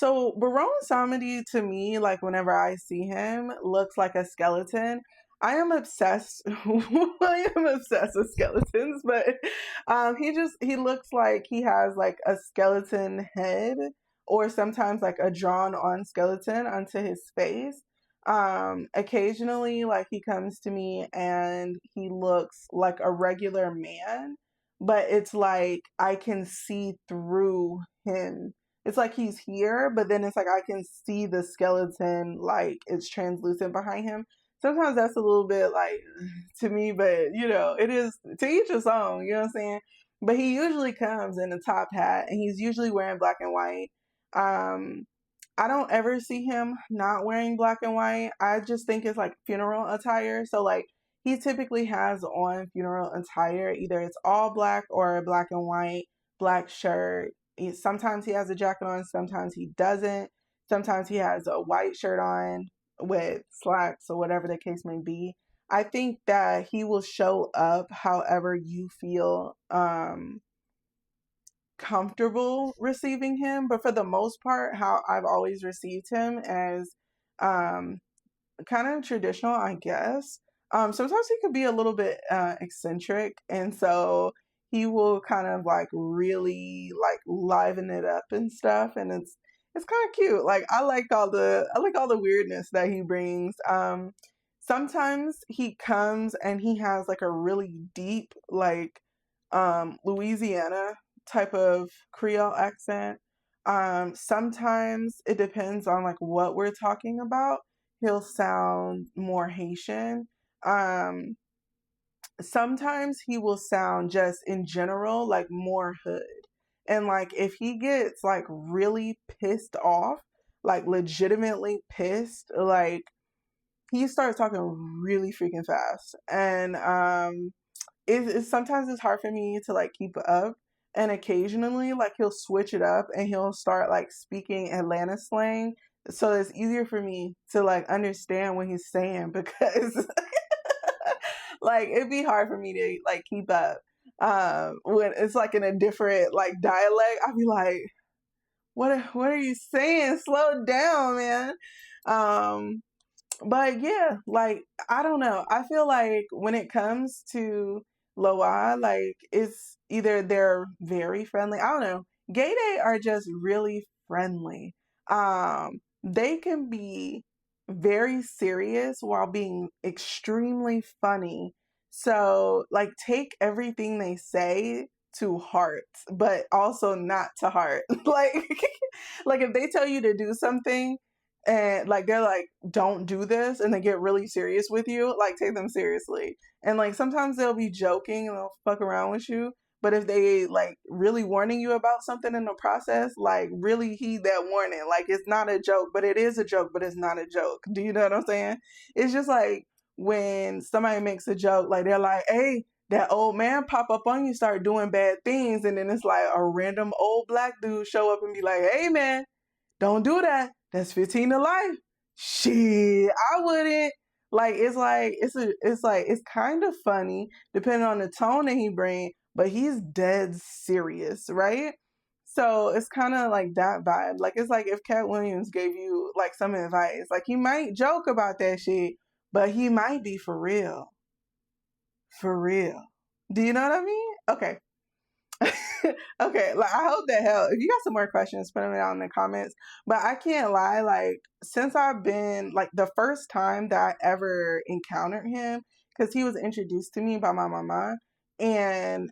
So Barone Samedi to me, like whenever I see him, looks like a skeleton. I am obsessed. I am obsessed with skeletons, but he looks like he has like a skeleton head, or sometimes like a drawn on skeleton onto his face. Occasionally, like he comes to me and he looks like a regular man, but it's like I can see through him. It's like he's here, but then it's like I can see the skeleton, like it's translucent behind him. Sometimes that's a little bit like to me, but it is to each his own, you know what I'm saying? But he usually comes in a top hat and he's usually wearing black and white. Um, I don't ever see him not wearing black and white. I just think it's like funeral attire. So like he typically has on funeral attire. Either it's all black or black and white, black shirt. Sometimes he has a jacket on, sometimes he doesn't. Sometimes he has a white shirt on with slacks or whatever the case may be. I think that he will show up however you feel comfortable receiving him. But for the most part, how I've always received him as um, kind of traditional, I guess. Sometimes he could be a little bit eccentric, and so he will kind of like really like liven it up and stuff, and it's kind of cute. Like I like all the weirdness that he brings. Sometimes he comes and he has like a really deep like Louisiana type of Creole accent. Sometimes it depends on like what we're talking about. He'll sound more Haitian. Um, Sometimes he will sound just in general like more hood. And like if he gets like really pissed off, like legitimately pissed, like he starts talking really freaking fast. And sometimes it's hard for me to like keep up. And occasionally, like he'll switch it up and he'll start like speaking Atlanta slang, so it's easier for me to like understand what he's saying because like it'd be hard for me to like keep up. When it's like in a different like dialect, I'd be like, what are you saying? Slow down, man. Um, but yeah, like I don't know. I feel like when it comes to Loa, like it's either they're very friendly. I don't know. Gay Day are just really friendly. They can be very serious while being extremely funny. So like take everything they say to heart, but also not to heart. Like like if they tell you to do something and like they're like don't do this and they get really serious with you, like take them seriously. And like sometimes they'll be joking and they'll fuck around with you, but if they like really warning you about something in the process, like really heed that warning. Like it's not a joke, but it is a joke, but it's not a joke. Do you know what I'm saying? It's just like when somebody makes a joke, like they're like, hey, that old man pop up on you, start doing bad things, and then it's like a random old black dude show up and be like, hey man, don't do that. That's 15 to life. Shit, I wouldn't. Like it's kind of funny depending on the tone that he bring, but he's dead serious, right? So it's kind of like that vibe. Like it's like if Cat Williams gave you like some advice, like he might joke about that shit, but he might be for real. For real. Do you know what I mean? Okay. Okay, like I hope that helped. If you got some more questions, put them down in the comments. But I can't lie, like since I've been like the first time that I ever encountered him, because he was introduced to me by my mama, and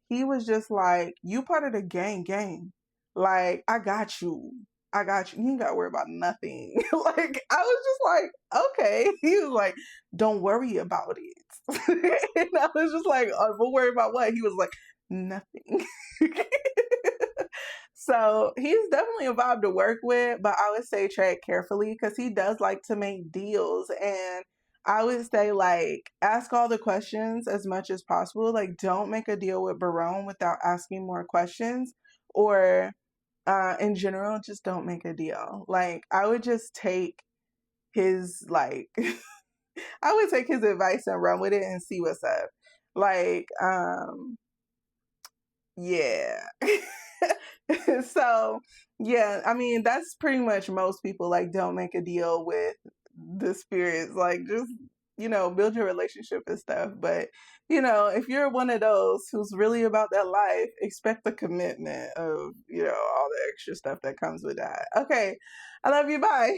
he was just like, "You part of the gang. Like I got you." I got you. You ain't got to worry about nothing. Like, I was just like, okay. He was like, don't worry about it. And I was just like, oh, we'll worry about what? He was like, nothing. So he's definitely a vibe to work with, but I would say tread carefully because he does like to make deals. And I would say, like, ask all the questions as much as possible. Like, don't make a deal with Barone without asking more questions, or in general, just don't make a deal. Like, I would just take his, like, I would take his advice and run with it and see what's up. Like, yeah. So yeah, I mean that's pretty much most people like don't make a deal with the spirits. Like just build your relationship and stuff. But if you're one of those who's really about that life, expect the commitment of all the extra stuff that comes with that. Okay, I love you. Bye.